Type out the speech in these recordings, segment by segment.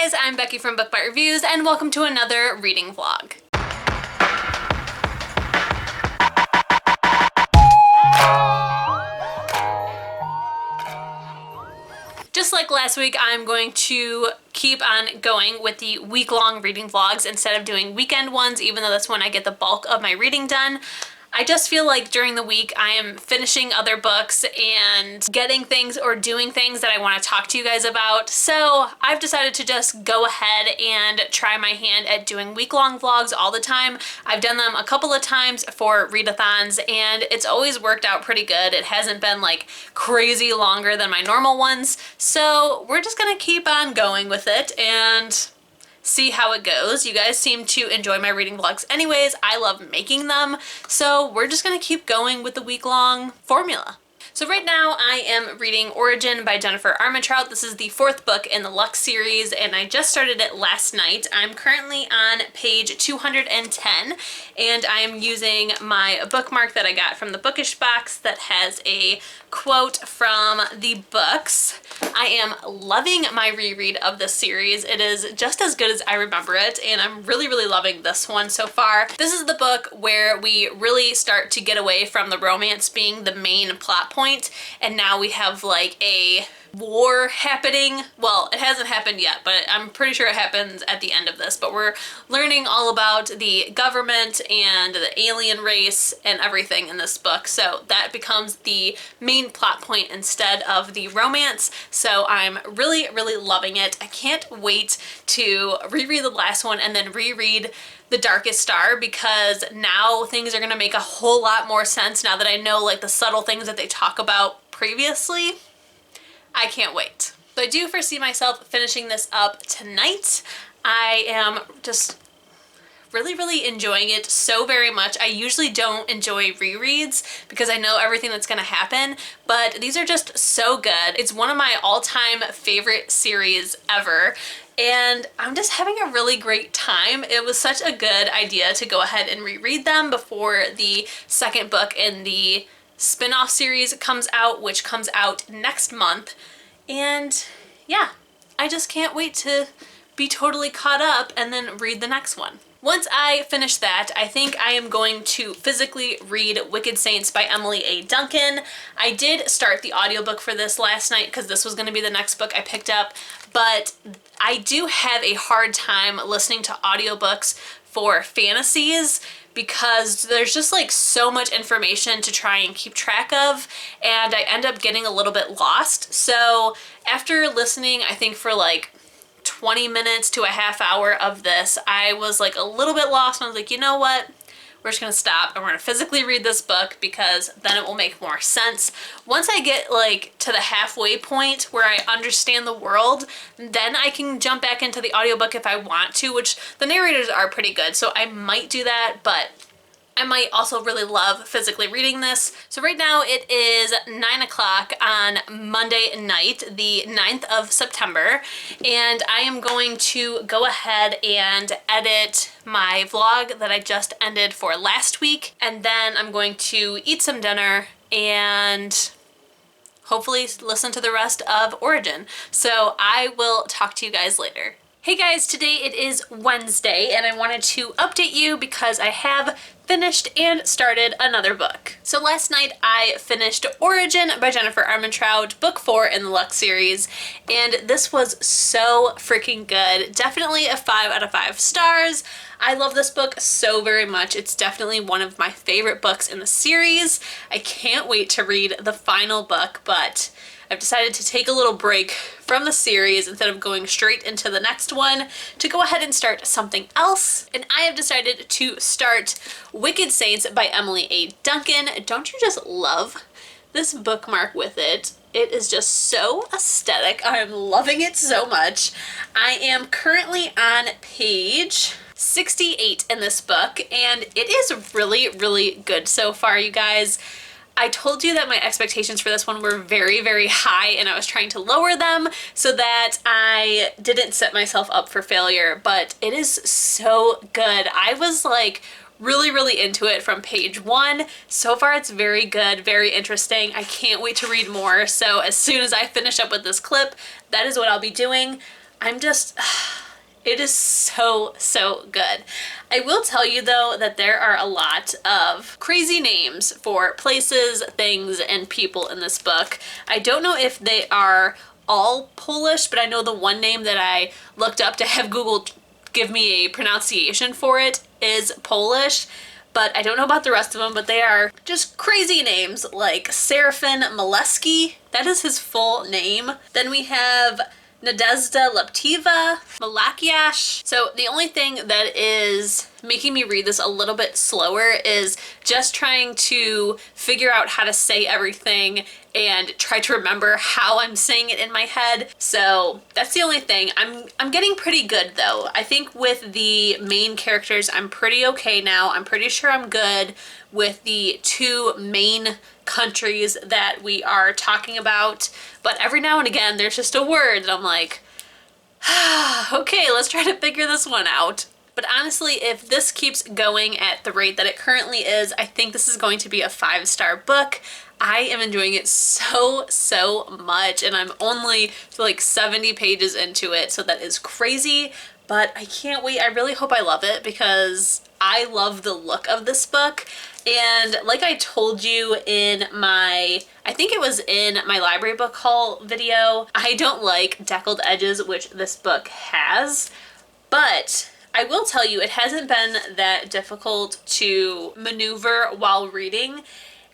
guys, I'm Becky from Book Bite Reviews, and welcome to another reading vlog. Just like last week, I'm going to keep on going with the week-long reading vlogs instead of doing weekend ones, even though that's when I get the bulk of my reading done. I just feel like during the week I am finishing other books and getting things or doing things that I want to talk to you guys about. So I've decided to just go ahead and try my hand at doing week-long vlogs all the time. I've done them a couple of times for readathons and it's always worked out pretty good. It hasn't been like crazy longer than my normal ones. So we're just gonna keep on going with it and see how it goes. You guys seem to enjoy my reading vlogs anyways. I love making them. So we're just gonna keep going with the week-long formula. So right now I am reading Origen by Jennifer Armentrout. This is the 4th book in the Lux series and I just started it last night. I'm currently on page 210 and I am using my bookmark that I got from the Bookish box that has a quote from the books. I am loving my reread of this series. It is just as good as I remember it and I'm really loving this one so far. This is the book where we really start to get away from the romance being the main plot point and now we have like a war happening. Well, it hasn't happened yet, but I'm pretty sure it happens at the end of this, but we're learning all about the government and the alien race and everything in this book. So that becomes the main plot point instead of the romance. So I'm really loving it. I can't wait to reread the last one and then reread The Darkest Star because now things are going to make a whole lot more sense now that I know like the subtle things that they talk about previously. I can't wait. So I do foresee myself finishing this up tonight. I am just really enjoying it so very much. I usually don't enjoy rereads because I know everything that's gonna happen, but these are just so good. It's one of my all-time favorite series ever. And I'm just having a really great time. It was such a good idea to go ahead and reread them before the second book in the spin-off series comes out, which comes out next month. And yeah, I just can't wait to be totally caught up and then read the next one. Once I finish that, I think I am going to physically read Wicked Saints by Emily A. Duncan. I did start the audiobook for this last night because this was going to be the next book I picked up, but I do have a hard time listening to audiobooks for fantasies because there's just like so much information to try and keep track of and I end up getting a little bit lost. So after listening, I think for like 20 minutes to a half hour of this, I was like a little bit lost and I was like, you know what? We're just gonna stop and we're gonna physically read this book because then it will make more sense. Once I get like to the halfway point where I understand the world, then I can jump back into the audiobook if I want to, which the narrators are pretty good, so I might do that, but I might also really love physically reading this. So right now it is 9 o'clock on Monday night, the 9th of September, and I am going to go ahead and edit my vlog that I just ended for last week, and then I'm going to eat some dinner and hopefully listen to the rest of Origen. So I will talk to you guys later. Hey guys, today it is Wednesday and I wanted to update you because I have finished and started another book. So last night I finished Origen by Jennifer Armentrout, book 4 in the Lux series, and this was so freaking good. Definitely a 5 out of 5 stars. I love this book so very much. It's definitely one of my favorite books in the series. I can't wait to read the final book, but I've decided to take a little break from the series instead of going straight into the next one to go ahead and start something else. And I have decided to start Wicked Saints by Emily A. Duncan. Don't you just love this bookmark with it? It is just so aesthetic. I am loving it so much. I am currently on page 68 in this book and it is really good so far, you guys. I told you that my expectations for this one were very high and I was trying to lower them so that I didn't set myself up for failure, but it is so good. I was like really into it from page 1. So far it's very good, very interesting. I can't wait to read more. So as soon as I finish up with this clip, that is what I'll be doing. I'm just It is so, so good. I will tell you though that there are a lot of crazy names for places, things, and people in this book. I don't know if they are all Polish, but I know the one name that I looked up to have Google give me a pronunciation for it is Polish. But I don't know about the rest of them, but they are just crazy names like Serafin Maleski. That is his full name. Then we have Nadezhda Leptiva, Malakiash. So the only thing that is making me read this a little bit slower is just trying to figure out how to say everything and try to remember how I'm saying it in my head. So that's the only thing. I'm getting pretty good though. I think with the main characters, I'm pretty okay now. I'm pretty sure I'm good with the two main countries that we are talking about. But every now and again, there's just a word that I'm like, okay, let's try to figure this one out. But honestly, if this keeps going at the rate that it currently is, I think this is going to be a 5-star book. I am enjoying it so, so much, and I'm only like 70 pages into it, so that is crazy, but I can't wait. I really hope I love it because I love the look of this book. And like I told you in my, I think it was in my library book haul video, I don't like deckled edges, which this book has, but I will tell you, it hasn't been that difficult to maneuver while reading.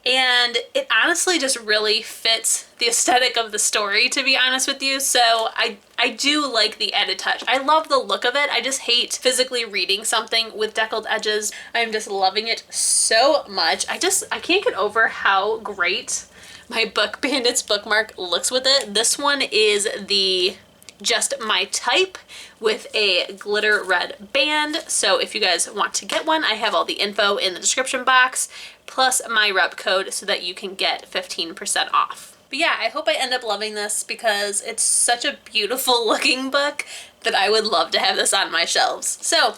And it honestly just really fits the aesthetic of the story, to be honest with you. So I do like the added touch. I love the look of it. I just hate physically reading something with deckled edges. I'm just loving it so much. I can't get over how great my book Banditz bookmark looks with it. This one is the Just My Type with a glitter red band. So if you guys want to get one, I have all the info in the description box, plus my rep code so that you can get 15% off. But yeah, I hope I end up loving this because it's such a beautiful looking book that I would love to have this on my shelves. So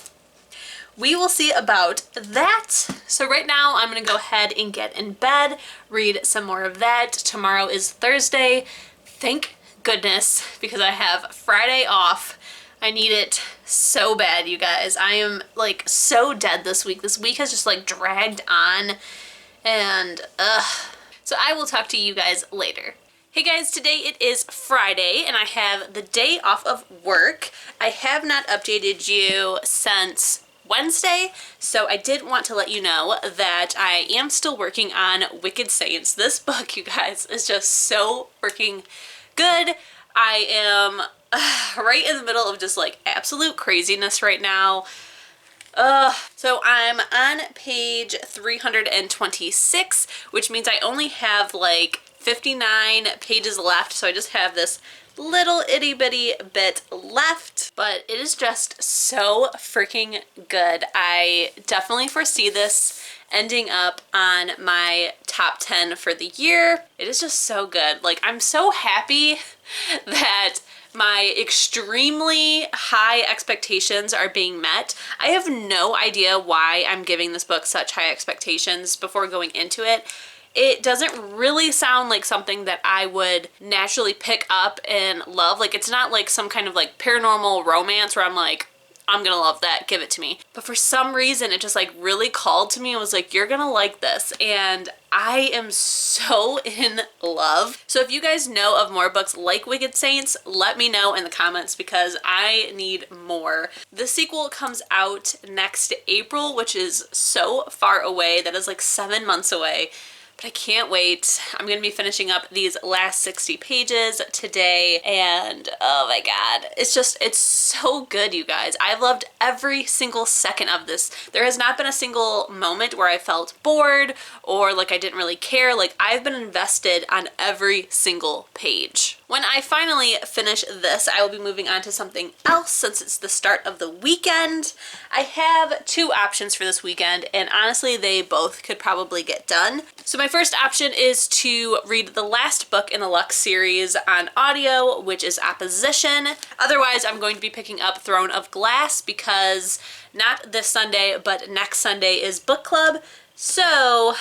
we will see about that. So right now I'm gonna go ahead and get in bed, read some more of that. Tomorrow is Thursday. Thank goodness, because I have Friday off. I need it so bad, you guys. I am like so dead this week. This week has just like dragged on, and so I will talk to you guys later. Hey guys, today it is Friday and I have the day off of work. I have not updated you since Wednesday, so I did want to let you know that I am still working on Wicked Saints. This book, you guys, is just so freaking good. I am right in the middle of just like absolute craziness right now. So I'm on page 326, which means I only have like 59 pages left, so I just have this little itty bitty bit left, but it is just so freaking good. I definitely foresee this ending up on my top 10 for the year. It is just so good. Like, I'm so happy that my extremely high expectations are being met. I have no idea why I'm giving this book such high expectations before going into it. It doesn't really sound like something that I would naturally pick up and love. Like, it's not like some kind of like paranormal romance where I'm like, I'm gonna love that, give it to me. But for some reason, it just like really called to me and was like, you're gonna like this. And I am so in love. So if you guys know of more books like Wicked Saints, let me know in the comments because I need more. The sequel comes out next April, which is so far away. That is like 7 months away. But I can't wait. I'm going to be finishing up these last 60 pages today, and oh my god, it's so good, you guys. I've loved every single second of this. There has not been a single moment where I felt bored or like I didn't really care. Like, I've been invested on every single page. When I finally finish this, I will be moving on to something else since it's the start of the weekend. I have 2 options for this weekend, and honestly, they both could probably get done. So my first option is to read the last book in the Lux series on audio, which is Opposition. Otherwise, I'm going to be picking up Throne of Glass because not this Sunday, but next Sunday is book club. So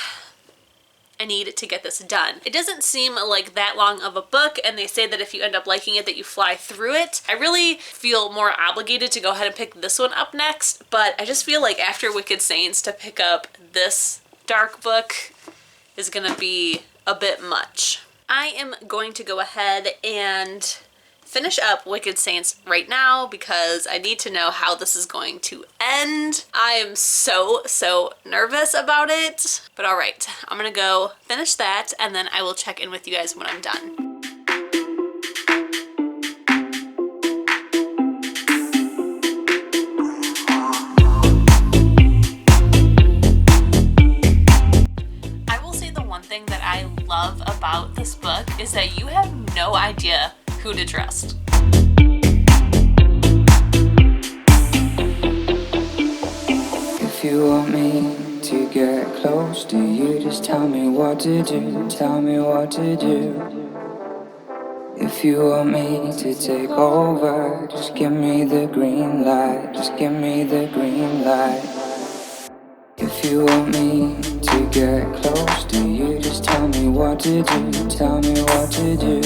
I need to get this done. It doesn't seem like that long of a book, and they say that if you end up liking it that you fly through it. I really feel more obligated to go ahead and pick this one up next, but I just feel like after Wicked Saints to pick up this dark book is gonna be a bit much. I am going to go ahead and finish up Wicked Saints right now because I need to know how this is going to end. I am so nervous about it, but all right, I'm gonna go finish that and then I will check in with you guys when I'm done. I will say the one thing that I love about this book is that you have no idea who to trust. If you want me to get close to you, just tell me what to do, tell me what to do. If you want me to take over, just give me the green light, just give me the green light. If you want me to get close to you, just tell me what to do, tell me what to do.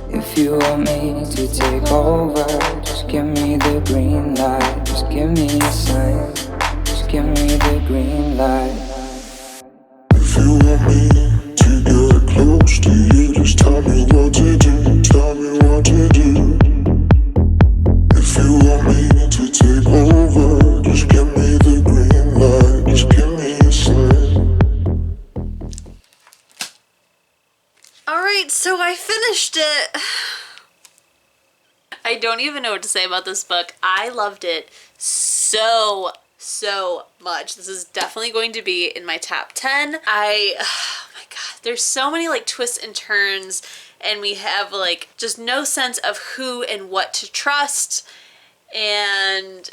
If you want me to take over, just give me the green light, just give me a sign, just give me the green light. If you want me to get close to you, just tell me what to do, tell me what to do. If you want me to take over, just give me the green light, just give me a sign. Alright, so I finished it. I don't even know what to say about this book. I loved it so much. This is definitely going to be in my top 10. Oh my god, there's so many like twists and turns, and we have like just no sense of who and what to trust, and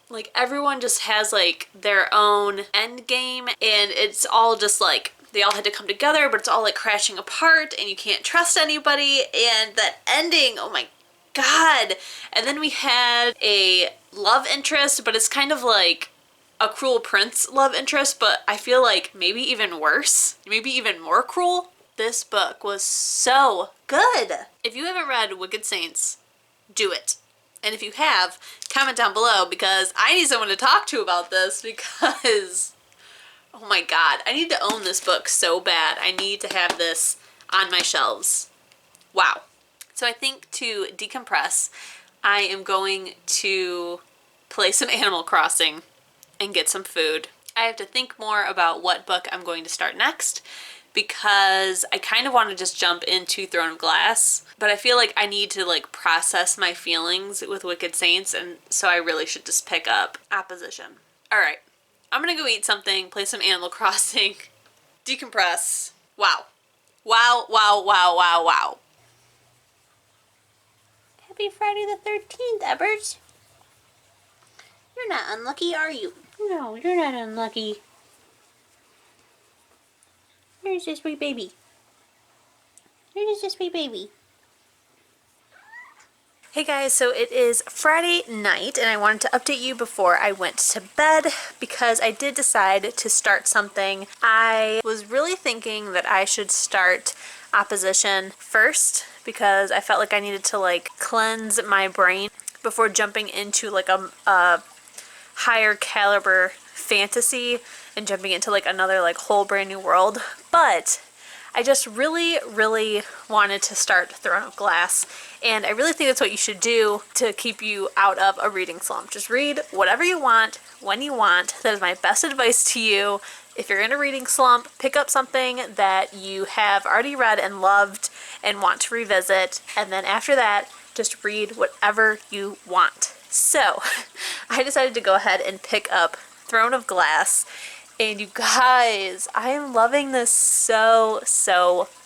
like everyone just has like their own end game, and it's all just like they all had to come together, but it's all like crashing apart and you can't trust anybody. And that ending, oh my god. And then we had a love interest, but it's kind of like a cruel prince love interest, but I feel like maybe even worse, maybe even more cruel. This book was so good. If you haven't read Wicked Saints, do it. And if you have, comment down below because I need someone to talk to about this because oh my god, I need to own this book so bad. I need to have this on my shelves. Wow. So I think to decompress, I am going to play some Animal Crossing and get some food. I have to think more about what book I'm going to start next because I kind of want to just jump into Throne of Glass, but I feel like I need to like process my feelings with Wicked Saints, and so I really should just pick up Opposition. All right. I'm gonna go eat something, play some Animal Crossing, decompress. Wow. Wow, wow, wow, wow, wow. Happy Friday the 13th, Ebbers. You're not unlucky, are you? No, you're not unlucky. Where's this sweet baby? Where's this sweet baby? Hey guys, so it is Friday night and I wanted to update you before I went to bed because I did decide to start something. I was really thinking that I should start Opposition first because I felt like I needed to like cleanse my brain before jumping into like a higher caliber fantasy and jumping into like another like whole brand new world. But I just really wanted to start Throne of Glass, and I really think that's what you should do to keep you out of a reading slump. Just read whatever you want, when you want. That is my best advice to you. If you're in a reading slump, pick up something that you have already read and loved and want to revisit, and then after that, just read whatever you want. So, I decided to go ahead and pick up Throne of Glass. And you guys, I am loving this so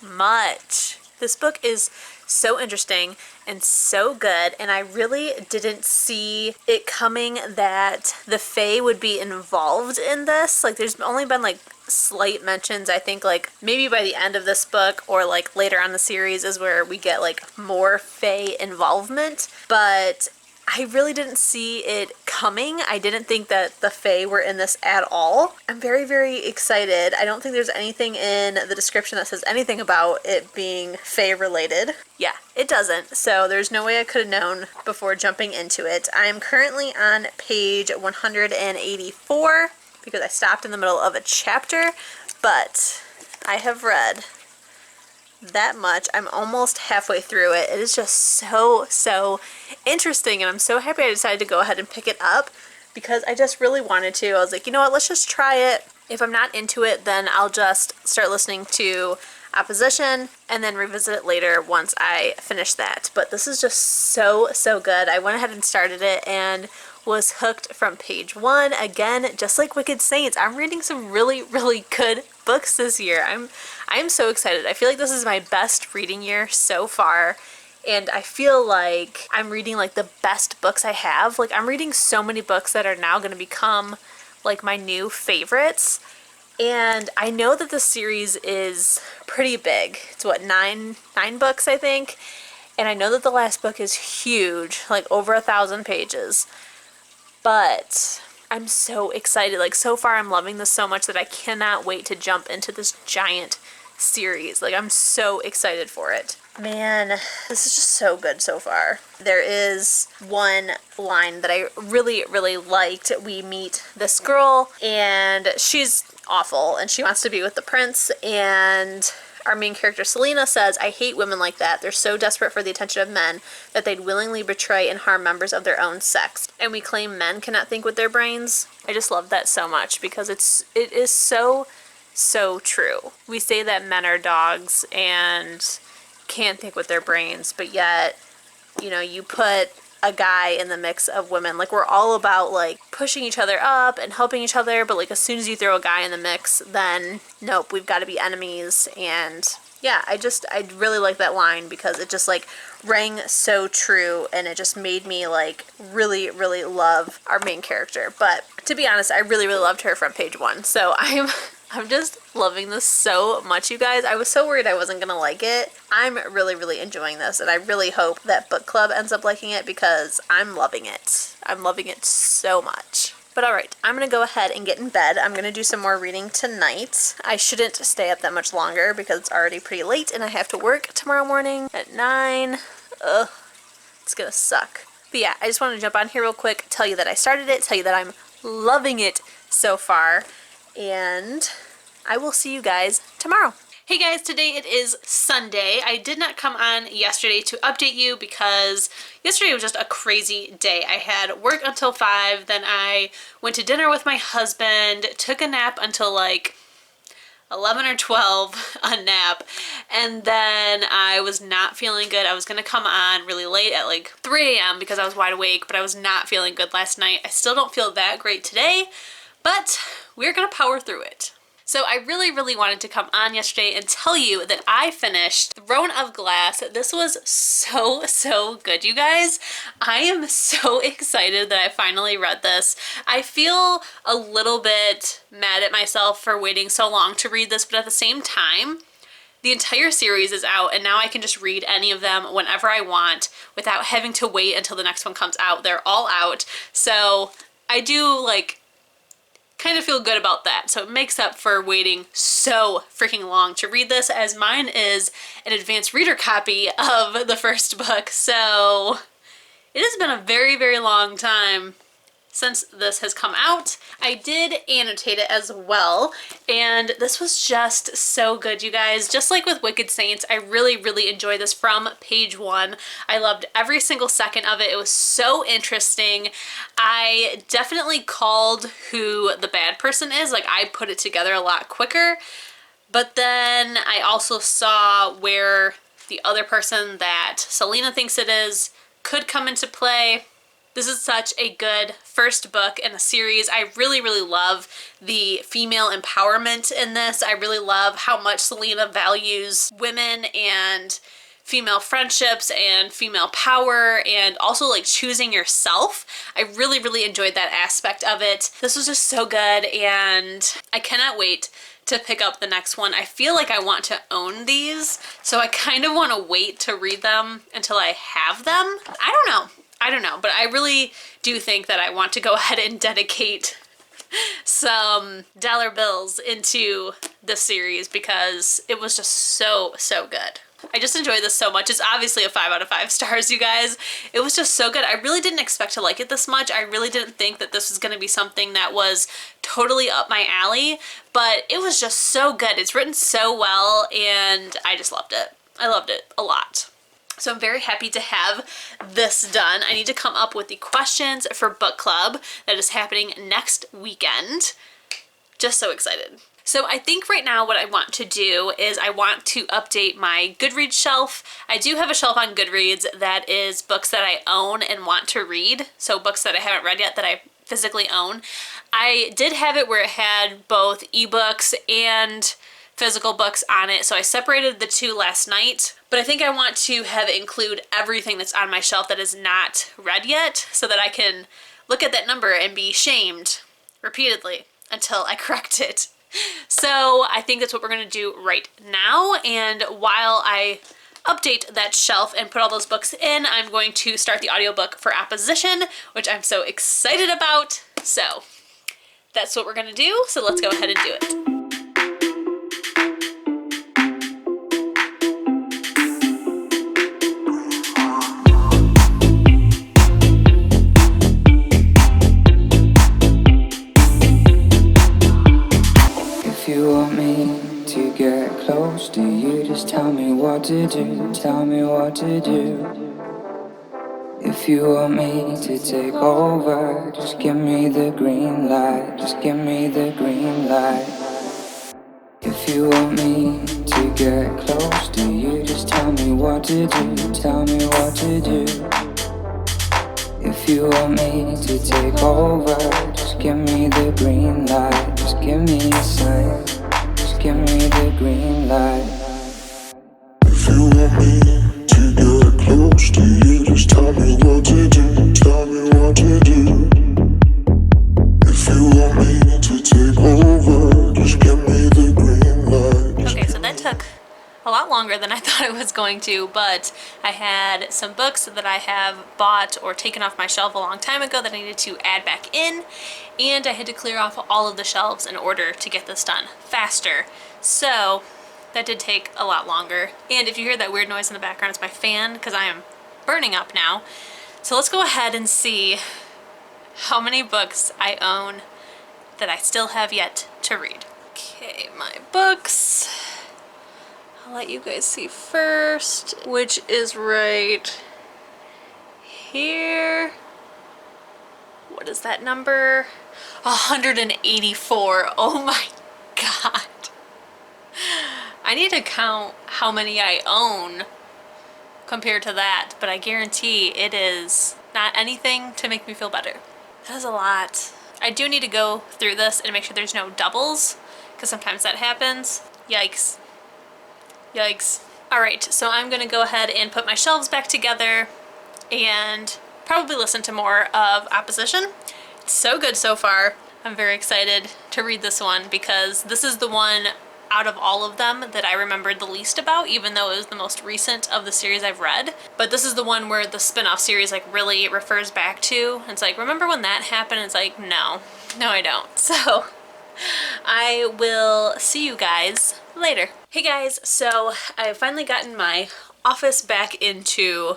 much. This book is so interesting and so good, and I really didn't see it coming that the Fae would be involved in this. Like, there's only been like slight mentions. I think like maybe by the end of this book or like later on the series is where we get like more Fae involvement, but I really didn't see it coming. I didn't think that the Fae were in this at all. I'm very, very excited. I don't think there's anything in the description that says anything about it being Fae related. Yeah, it doesn't. So there's no way I could have known before jumping into it. I am currently on page 184 because I stopped in the middle of a chapter, but I have read that much. I'm almost halfway through it. It is just so interesting, and I'm so happy I decided to go ahead and pick it up because I just really wanted to. I was like, you know what, let's just try it. If I'm not into it, then I'll just start listening to Opposition and then revisit it later once I finish that. But this is just so good. I went ahead and started it and was hooked from page 1. Again, just like Wicked Saints, I'm reading some really good books this year. I'm so excited. I feel like this is my best reading year so far, and I feel like I'm reading like the best books I have. Like, I'm reading so many books that are now going to become like my new favorites, and I know that the series is pretty big. It's what, nine books, I think, and I know that the last book is huge, like over 1,000 pages. But I'm so excited. Like, so far I'm loving this so much that I cannot wait to jump into this giant series. Like, I'm so excited for it. Man, this is just so good so far. There is one line that I really liked. We meet this girl and she's awful and she wants to be with the prince, and our main character, Selena, says, "I hate women like that. They're so desperate for the attention of men that they'd willingly betray and harm members of their own sex. And we claim men cannot think with their brains." I just love that so much because it is so true. We say that men are dogs and can't think with their brains, but yet, you know, you put a guy in the mix of women. Like, we're all about like pushing each other up and helping each other, but like as soon as you throw a guy in the mix, then nope, we've got to be enemies. And yeah, I really like that line because it just like rang so true, and it just made me like really love our main character. But to be honest, I really loved her from page 1. So I'm just loving this so much, you guys. I was so worried I wasn't gonna like it. I'm really enjoying this, and I really hope that book club ends up liking it because I'm loving it. I'm loving it so much. But alright, I'm gonna go ahead and get in bed. I'm gonna do some more reading tonight. I shouldn't stay up that much longer because it's already pretty late and I have to work tomorrow morning at 9. Ugh, it's gonna suck. But yeah, I just wanted to jump on here real quick, tell you that I started it, tell you that I'm loving it so far, and I will see you guys tomorrow. Hey guys, today it is Sunday. I did not come on yesterday to update you because yesterday was just a crazy day. I had work until 5, then I went to dinner with my husband, took a nap until like 11 or 12, a nap, and then I was not feeling good. I was gonna come on really late at like 3 a.m. because I was wide awake, but I was not feeling good last night. I still don't feel that great today, but we're gonna power through it. So I really wanted to come on yesterday and tell you that I finished Throne of Glass. This was so good, you guys. I am so excited that I finally read this. I feel a little bit mad at myself for waiting so long to read this, but at the same time, the entire series is out and now I can just read any of them whenever I want without having to wait until the next one comes out. They're all out. So I do like kind of feel good about that. So it makes up for waiting so freaking long to read this, as mine is an advanced reader copy of the first book. So it has been a very long time since this has come out. I did annotate it as well, and this was just so good, you guys. Just like with Wicked Saints, I really enjoyed this from page 1. I loved every single second of it. It was so interesting. I definitely called who the bad person is. Like, I put it together a lot quicker, but then I also saw where the other person that Selena thinks it is could come into play. This is such a good first book in the series. I really love the female empowerment in this. I really love how much Selena values women and female friendships and female power, and also like choosing yourself. I really enjoyed that aspect of it. This was just so good, and I cannot wait to pick up the next one. I feel like I want to own these, so I kind of want to wait to read them until I have them. I don't know. I don't know, but I really do think that I want to go ahead and dedicate some dollar bills into this series because it was just so good. I just enjoyed this so much. It's obviously a 5 out of 5 stars, you guys. It was just so good. I really didn't expect to like it this much. I really didn't think that this was going to be something that was totally up my alley, but it was just so good. It's written so well, and I just loved it. I loved it a lot. So I'm very happy to have this done. I need to come up with the questions for book club that is happening next weekend. Just so excited. So I think right now what I want to do is I want to update my Goodreads shelf. I do have a shelf on Goodreads that is books that I own and want to read. So books that I haven't read yet that I physically own. I did have it where it had both ebooks and physical books on it. So I separated the two last night. But I think I want to have it include everything that's on my shelf that is not read yet so that I can look at that number and be shamed repeatedly until I correct it. So I think that's what we're going to do right now, and while I update that shelf and put all those books in, I'm going to start the audiobook for Opposition, which I'm so excited about. So that's what we're going to do, so let's go ahead and do it. Do you just tell me what to do, tell me what to do? If you want me to take over, just give me the green light, just give me the green light. If you want me to get close, do you just tell me what to do, tell me what to do? If you want me to take over, just give me the green light, just give me a sign. Give me the green light. If you want me to get close, do you just tell me what to do? Tell me what to do. If you want me to take over, just give me the green light. Okay, so that took a lot longer than I thought it was going to, but I had some books that I have bought or taken off my shelf a long time ago that I needed to add back in, and I had to clear off all of the shelves in order to get this done faster. So that did take a lot longer. And if you hear that weird noise in the background, it's my fan because I am burning up now. So let's go ahead and see how many books I own that I still have yet to read. Okay, my books. I'll let you guys see first, which is right here. What is that number? 184. Oh my God. I need to count how many I own compared to that, but I guarantee it is not anything to make me feel better. That is a lot. I do need to go through this and make sure there's no doubles, because sometimes that happens. Yikes. Yikes. Alright, so I'm gonna go ahead and put my shelves back together and probably listen to more of Opposition. It's so good so far. I'm very excited to read this one because this is the one out of all of them that I remembered the least about, even though it was the most recent of the series I've read. But this is the one where the spin-off series like really refers back to. It's like, remember when that happened? It's like, no, I don't. So I will see you guys later. Hey guys, so I've finally gotten my office back into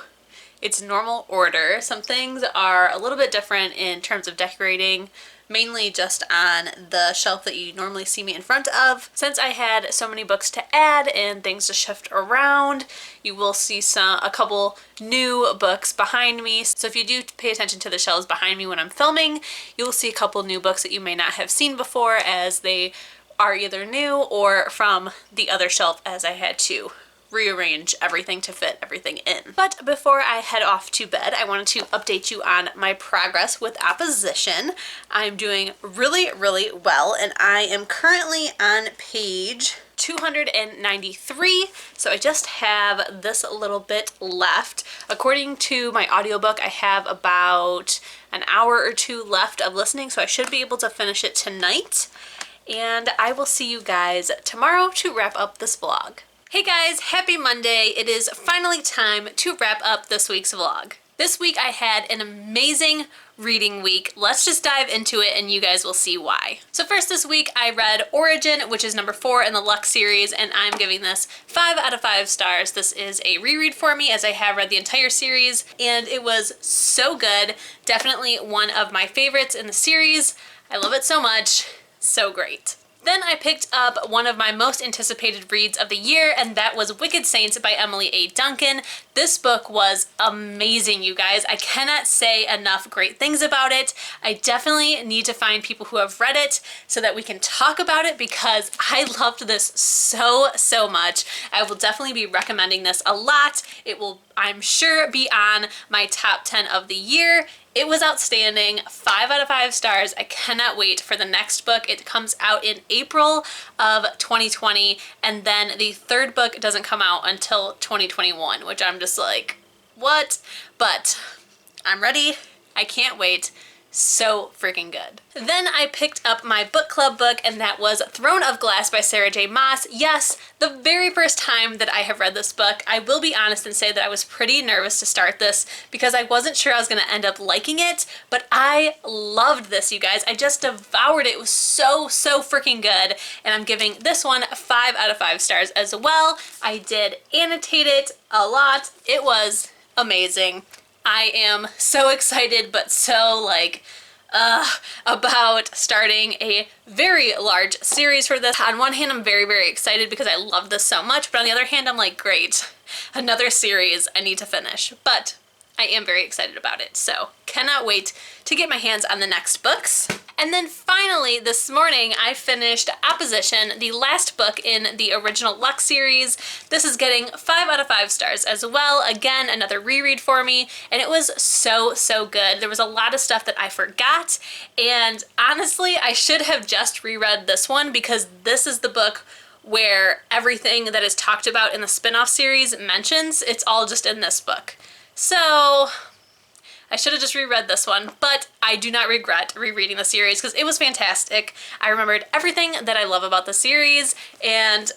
its normal order. Some things are a little bit different in terms of decorating, mainly just on the shelf that you normally see me in front of. Since I had so many books to add and things to shift around, you will see a couple new books behind me. So if you do pay attention to the shelves behind me when I'm filming, you will see a couple new books that you may not have seen before, as they are either new or from the other shelf, as I had to rearrange everything to fit everything in. But before I head off to bed, I wanted to update you on my progress with Opposition. I'm doing really well, and I am currently on page 293, so I just have this little bit left. According to my audiobook, I have about an hour or two left of listening, so I should be able to finish it tonight. And I will see you guys tomorrow to wrap up this vlog. Hey guys, happy Monday. It is finally time to wrap up this week's vlog. This week I had an amazing reading week. Let's just dive into it and you guys will see why. So first this week I read Origen, which is number 4 in the Lux series, and I'm giving this 5 out of 5 stars. This is a reread for me as I have read the entire series and it was so good. Definitely one of my favorites in the series. I love it so much. So great. Then I picked up one of my most anticipated reads of the year, and that was Wicked Saints by Emily A. Duncan. This book was amazing, you guys. I cannot say enough great things about it. I definitely need to find people who have read it so that we can talk about it because I loved this so much. I will definitely be recommending this a lot. It will, I'm sure, be on my top 10 of the year. It was outstanding, 5 out of 5 stars. I cannot wait for the next book. It comes out in April of 2020, and then the third book doesn't come out until 2021, which I'm just like, what? But I'm ready. I can't wait. So freaking good. Then I picked up my book club book, and that was Throne of Glass by Sarah J. Maas. Yes, the very first time that I have read this book. I will be honest and say that I was pretty nervous to start this because I wasn't sure I was going to end up liking it, but I loved this, you guys. I just devoured it. It was so freaking good, and I'm giving this one 5 out of 5 stars as well. I did annotate it a lot. It was amazing. I am so excited, but so like, about starting a very large series for this. On one hand, I'm very excited because I love this so much, but on the other hand, I'm like, great, another series I need to finish. But I am very excited about it, so cannot wait to get my hands on the next books. And then finally, this morning, I finished Opposition, the last book in the original Lux series. This is getting 5 out of 5 stars as well. Again, another reread for me, and it was so good. There was a lot of stuff that I forgot, and honestly, I should have just reread this one because this is the book where everything that is talked about in the spin-off series mentions. It's all just in this book. So I should have just reread this one, but I do not regret rereading the series because it was fantastic. I remembered everything that I love about the series, and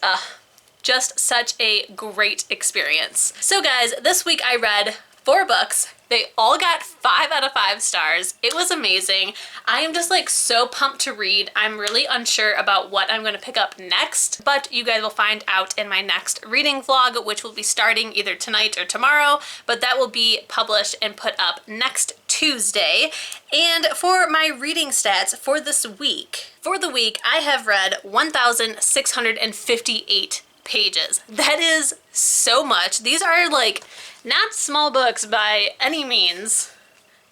just such a great experience. So guys, this week I read 4 books. They all got 5 out of 5 stars. It was amazing. I am just like so pumped to read. I'm really unsure about what I'm going to pick up next, but you guys will find out in my next reading vlog, which will be starting either tonight or tomorrow, but that will be published and put up next Tuesday. And for my reading stats for this week, for the week, I have read 1,658 pages. That is so much. These are like not small books by any means.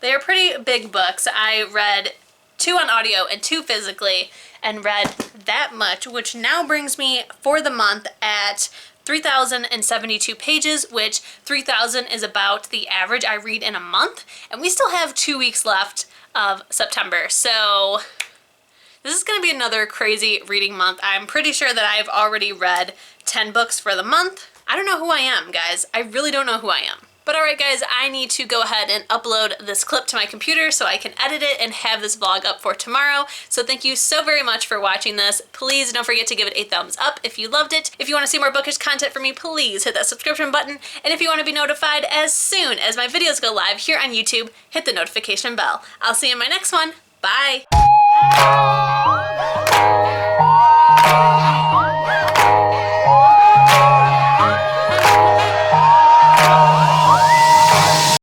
They are pretty big books. I read 2 on audio and 2 physically and read that much, which now brings me for the month at 3,072 pages, which 3,000 is about the average I read in a month. And we still have 2 weeks left of September. So this is going to be another crazy reading month. I'm pretty sure that I've already read 10 books for the month. I don't know who I am, guys. I really don't know who I am. But alright guys, I need to go ahead and upload this clip to my computer so I can edit it and have this vlog up for tomorrow. So thank you so very much for watching this. Please don't forget to give it a thumbs up if you loved it. If you want to see more bookish content from me, please hit that subscription button. And if you want to be notified as soon as my videos go live here on YouTube, hit the notification bell. I'll see you in my next one. Bye!